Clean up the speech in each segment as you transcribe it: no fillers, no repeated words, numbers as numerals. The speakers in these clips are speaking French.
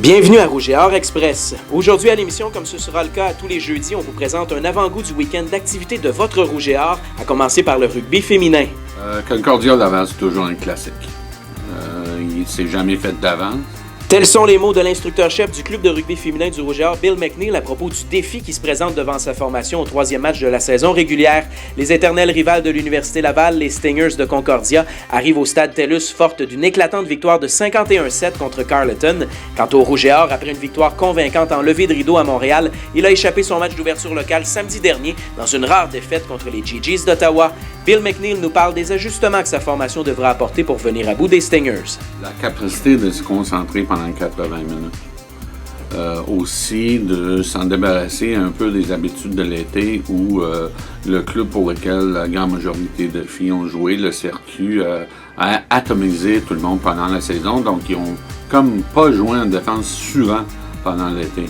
Bienvenue à Rouge et Or Express. Aujourd'hui à l'émission, comme ce sera le cas à tous les jeudis, on vous présente un avant-goût du week-end d'activités de votre Rouge et Or, à commencer par le rugby féminin. Concordia Laval, c'est toujours un classique. Il ne s'est jamais fait d'avance. Tels sont les mots de l'instructeur-chef du club de rugby féminin du Rouge et Or, Bill McNeil, à propos du défi qui se présente devant sa formation au troisième match de la saison régulière. Les éternels rivales de l'Université Laval, les Stingers de Concordia, arrivent au stade TELUS fortes d'une éclatante victoire de 51-7 contre Carleton. Quant au Rouge et Or, après une victoire convaincante en levée de rideau à Montréal, il a échappé son match d'ouverture local samedi dernier dans une rare défaite contre les GGs d'Ottawa. Bill McNeil nous parle des ajustements que sa formation devra apporter pour venir à bout des Stingers. La capacité de se concentrer pendant 80 minutes. Aussi de s'en débarrasser un peu des habitudes de l'été où le club pour lequel la grande majorité de filles ont joué, le CRQ, a atomisé tout le monde pendant la saison. Donc, ils ont comme pas joué en défense souvent pendant l'été.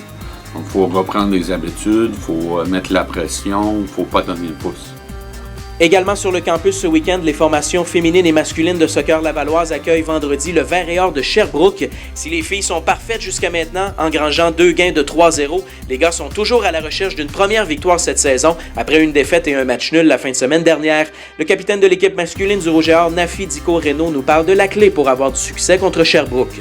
Donc, il faut reprendre les habitudes, il faut mettre la pression, il ne faut pas donner le pouce. Également sur le campus ce week-end, les formations féminines et masculines de soccer lavalloise accueillent vendredi le Vert et Or de Sherbrooke. Si les filles sont parfaites jusqu'à maintenant, engrangeant 2 gains de 3-0, les gars sont toujours à la recherche d'une première victoire cette saison, après une défaite et un match nul la fin de semaine dernière. Le capitaine de l'équipe masculine du Rouge et Or, Nafi Dico-Reno, nous parle de la clé pour avoir du succès contre Sherbrooke.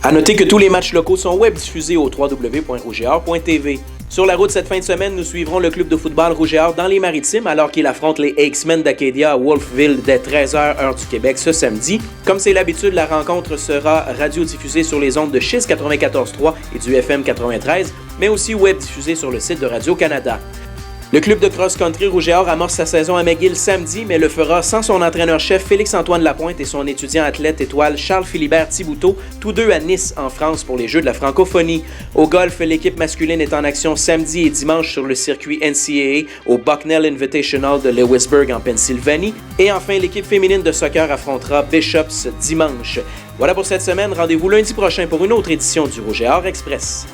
À noter que tous les matchs locaux sont web diffusés au www.rougeeor.tv. Sur la route cette fin de semaine, nous suivrons le club de football Rouge et Or dans les Maritimes alors qu'il affronte les X-Men d'Acadia à Wolfville dès 13h heure du Québec ce samedi. Comme c'est l'habitude, la rencontre sera radiodiffusée sur les ondes de Chiz 94.3 et du FM 93, mais aussi web diffusée sur le site de Radio-Canada. Le club de cross-country Rouge et Or amorce sa saison à McGill samedi, mais le fera sans son entraîneur-chef Félix-Antoine Lapointe et son étudiant athlète étoile Charles-Philibert Thibouteau, tous deux à Nice, en France, pour les Jeux de la francophonie. Au golf, l'équipe masculine est en action samedi et dimanche sur le circuit NCAA au Bucknell Invitational de Lewisburg en Pennsylvanie. Et enfin, l'équipe féminine de soccer affrontera Bishops dimanche. Voilà pour cette semaine. Rendez-vous lundi prochain pour une autre édition du Rouge et Or Express.